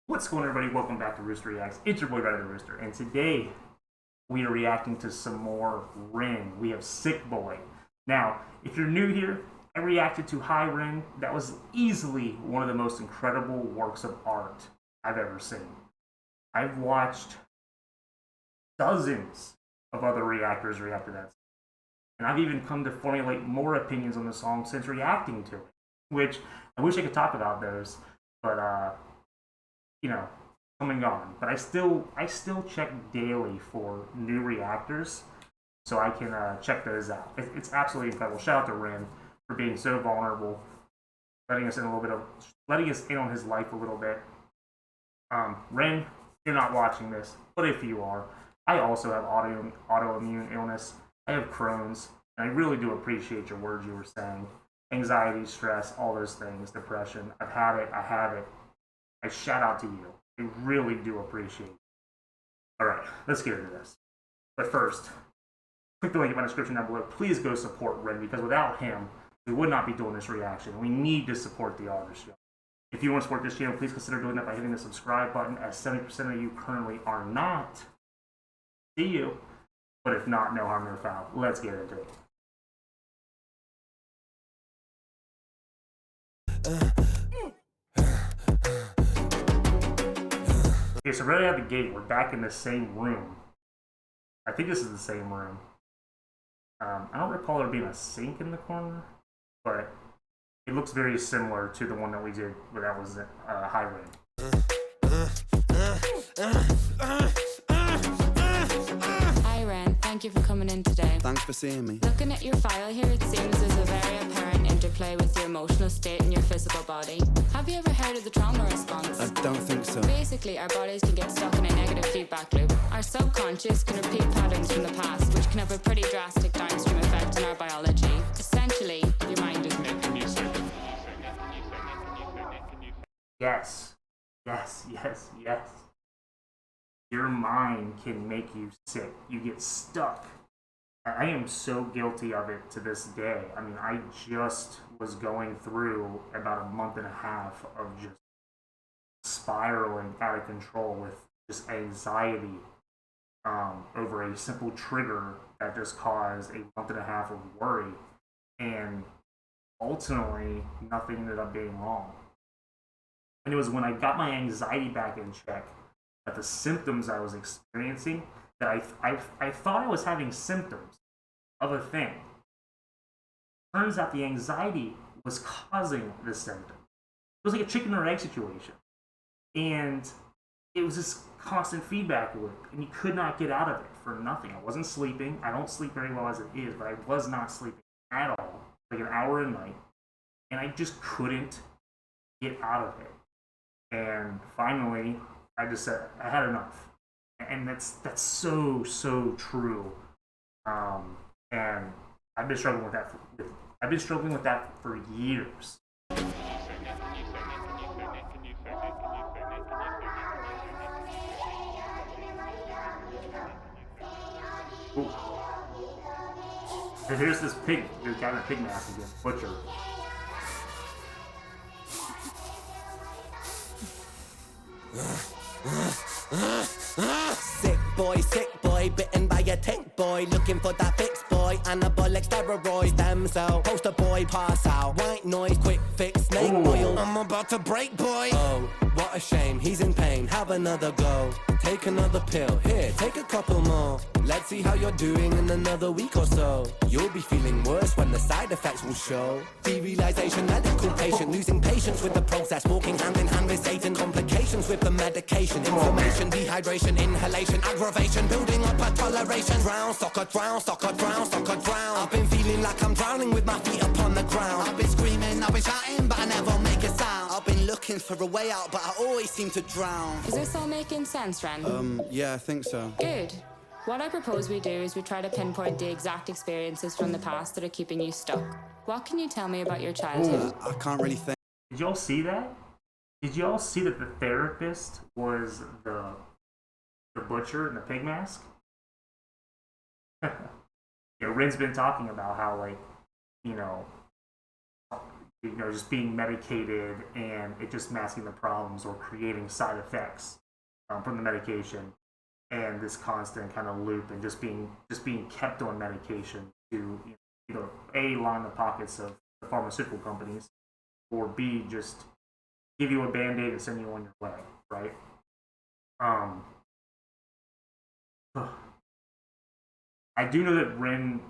What's going on, everybody? Welcome back to Rooster Reacts. It's your boy, Ryder the Rooster, and today we are reacting to some more Rin. We have Sick Boy. Now, if you're new here, I reacted to High Rin. That was easily one of the most incredible works of art I've ever seen. I've watched dozens of other reactors react to that, and I've even come to formulate more opinions on the song since reacting to it, which I wish I could talk about those, but come and gone. But I still check daily for new reactors, so I can check those out. It's absolutely incredible. Shout out to Rin for being so vulnerable, letting us in on his life a little bit. Rin, you're not watching this, but if you are, I also have autoimmune illness. I have Crohn's, and I really do appreciate your words you were saying. Anxiety, stress, all those things, depression. I've had it. I have it. I shout out to you. I really do appreciate it. All right, let's get into this. But first, click the link in my description down below. Please go support Rin, because without him, we would not be doing this reaction. We need to support the artist. If you want to support this channel, please consider doing that by hitting the subscribe button, as 70% of you currently are not. See you. But if not, no harm, no foul. Let's get into it. Okay, so right out the gate, we're back in the same room. I think this is the same room. I don't recall there being a sink in the corner, but it looks very similar to the one that we did, but that was High Rin. Hi Ren, thank you for coming in today. Thanks for seeing me. Looking at your file here, it seems there's a very apparent interplay with your emotional state and your physical body. Have you ever heard of the trauma response? I don't think so. Basically, our bodies can get stuck in a negative feedback loop. Our subconscious can repeat patterns from the past, which can have a pretty drastic downstream effect on our biology. Essentially, your mind is making you sick. Yes. Yes, yes, yes. Your mind can make you sick. You get stuck. I am so guilty of it to this day. I mean, I just was going through about a month and a half of just spiraling out of control with just anxiety over a simple trigger that just caused a month and a half of worry. And ultimately, nothing ended up being wrong. And it was when I got my anxiety back in check, that the symptoms I was experiencing, that I thought I was having symptoms of a thing. Turns out the anxiety was causing the symptom. It was like a chicken or egg situation. And it was this constant feedback loop, and you could not get out of it for nothing. I wasn't sleeping. I don't sleep very well as it is, but I was not sleeping at all, like an hour a night. And I just couldn't get out of it. And finally, I just said I had enough, and that's so true. And I've been struggling with that for years. Ooh. And here's this pig, this guy in a pig mask again, butcher. Sick boy, bitten by a tick boy, looking for that fix boy, anabolic steroids, stem cell, poster boy, pass out, white noise, quick fix, snake oil, I'm about to break boy. Oh, what a shame, he's in pain, have another go, take another pill, here, take a couple more, let's see how you're doing in another week or so, you'll be feeling worse when the side effects will show, derealization, medical patient, losing patience with the process, walking hand in hand with Satan, complications with the medication, inflammation, dehydration, inhalation, aggravation, building up a toleration, drown, soccer, drown, soccer, drown, soccer, drown, I've been feeling like I'm drowning with my feet upon the ground, I've been screaming, I've been shouting, but I never make a sound, I've been looking for a way out, but I always seem to drown. Is this all making sense, Ren? Yeah, I think so. Good. What I propose we do is we try to pinpoint the exact experiences from the past that are keeping you stuck. What can you tell me about your childhood? I can't really think. Did y'all see that? Did y'all see that the therapist was the butcher in the pig mask? Rin's been talking about how, like, just being medicated and it just masking the problems or creating side effects from the medication, and this constant kind of loop and just being kept on medication to either A, line the pockets of the pharmaceutical companies, or B, just give you a band-aid and send you on your way, right? I do know that Rin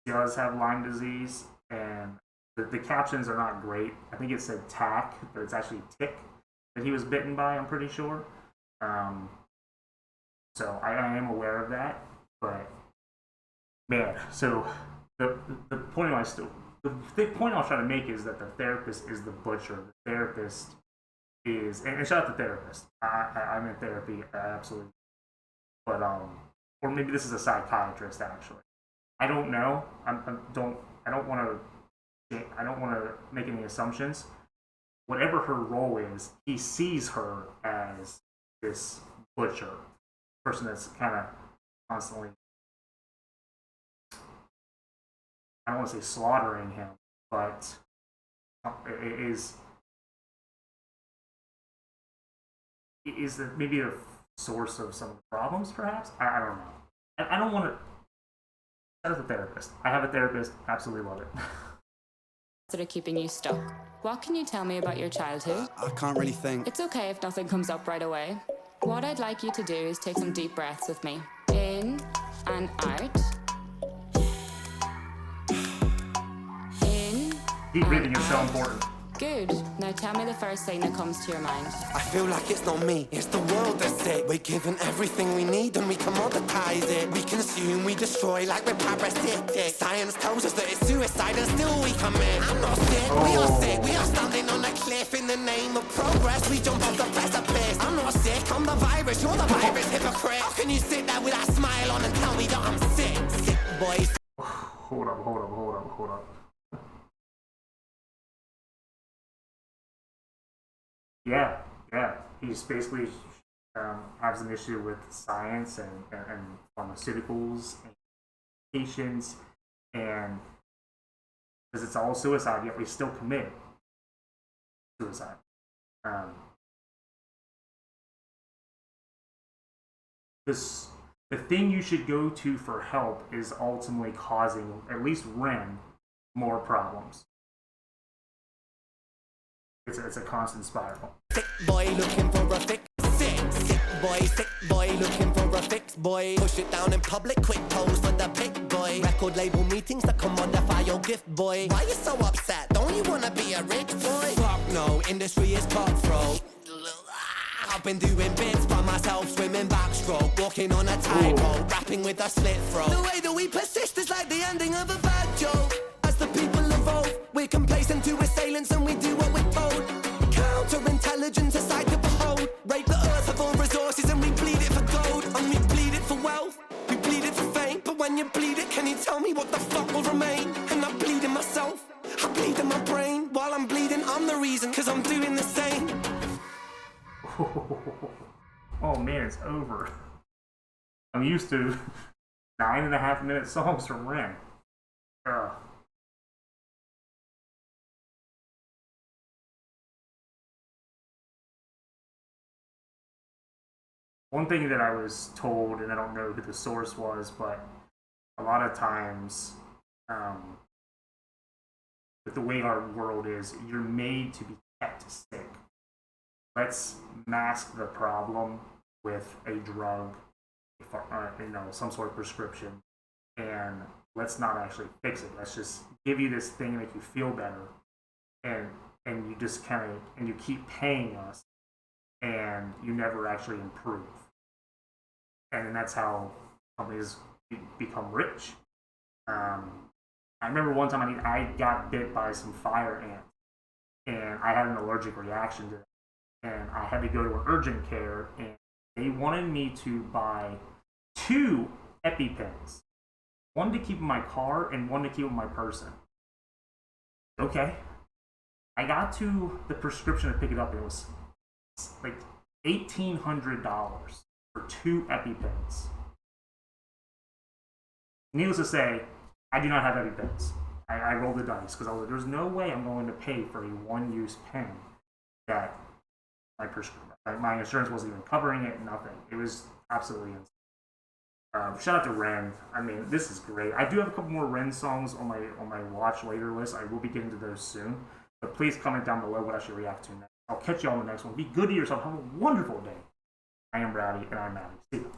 does have Lyme disease, and the captions are not great. I think it said tack, but it's actually tick that he was bitten by, I'm pretty sure. So I am aware of that, but man, so the point I was trying to make is that the therapist is the butcher. The therapist is, and shout out to therapist. I'm in therapy, absolutely. But or maybe this is a psychiatrist actually. I don't know. I don't want to make any assumptions. Whatever her role is, he sees her as this butcher, person that's kind of constantly, I don't want to say slaughtering him, but it is maybe a source of some of the problems, perhaps? I don't know. I don't want to. As a therapist, I have a therapist, absolutely love it. That are keeping you stuck. What can you tell me about your childhood? I can't really think. It's okay if nothing comes up right away. What I'd like you to do is take some deep breaths with me. In and out. In. Deep breathing is so important. Good. Now tell me the first thing that comes to your mind. I feel like it's not me, it's the world that's sick. We're given everything we need and we commoditize it. We consume, we destroy like we're parasitic. Science tells us that it's suicide and still we commit. I'm not sick, we are sick. We are standing on a cliff in the name of progress. We jump off the precipice. I'm not sick, I'm the virus, you're the virus, hypocrite. How can you sit there with that smile on and tell me that I'm sick? Sick boy. Hold up. Yeah. He's basically has an issue with science and pharmaceuticals and patients, and because it's all suicide, yet we still commit suicide. The thing you should go to for help is ultimately causing, at least Ren, more problems. It's a constant spiral. Sick boy looking for a fix. Sick boy looking for a fix, boy. Push it down in public, quick pose for the pick, boy. Record label meetings that commodify your gift, boy. Why you so upset? Don't you wanna be a rich boy? Fuck no, industry is cutthroat. I've been doing bits by myself, swimming backstroke, walking on a tightrope, rapping with a slit throat. The way that we persist is like the ending of a bad joke. As the people evolve, we're complacent to assailants and we do what we're told. Counterintelligence, a sight to behold. Rape the earth of all resources and we bleed it for gold. And we bleed it for wealth, we bleed it for fame. But when you bleed it, can you tell me what the fuck will remain? And I bleed in myself, I bleed in my brain. While I'm bleeding, I'm the reason, cause I'm doing the same. Oh man, it's over. I'm used to 9.5-minute songs from Ren. One thing that I was told, and I don't know who the source was, but a lot of times, with the way our world is, you're made to be kept sick. Let's mask the problem with a drug, some sort of prescription, and let's not actually fix it. Let's just give you this thing to make you feel better, and you just and you keep paying us, and you never actually improve. And then that's how companies become rich. I remember one time I got bit by some fire ants, and I had an allergic reaction to it. And I had to go to an urgent care, and they wanted me to buy 2 EpiPens. One to keep in my car and one to keep in my person. Okay. I got to the prescription to pick it up, and it was like $1,800 for 2 EpiPens. Needless to say, I do not have EpiPens. I rolled the dice because I was like, there's no way I'm going to pay for a one-use pen that my insurance wasn't even covering it, nothing. It was absolutely insane. Shout out to Ren. I mean, this is great. I do have a couple more Ren songs on my watch later list. I will be getting to those soon. But please comment down below what I should react to next. I'll catch you on the next one. Be good to yourself. Have a wonderful day. I am Rowdy, and I'm Maddie. See you.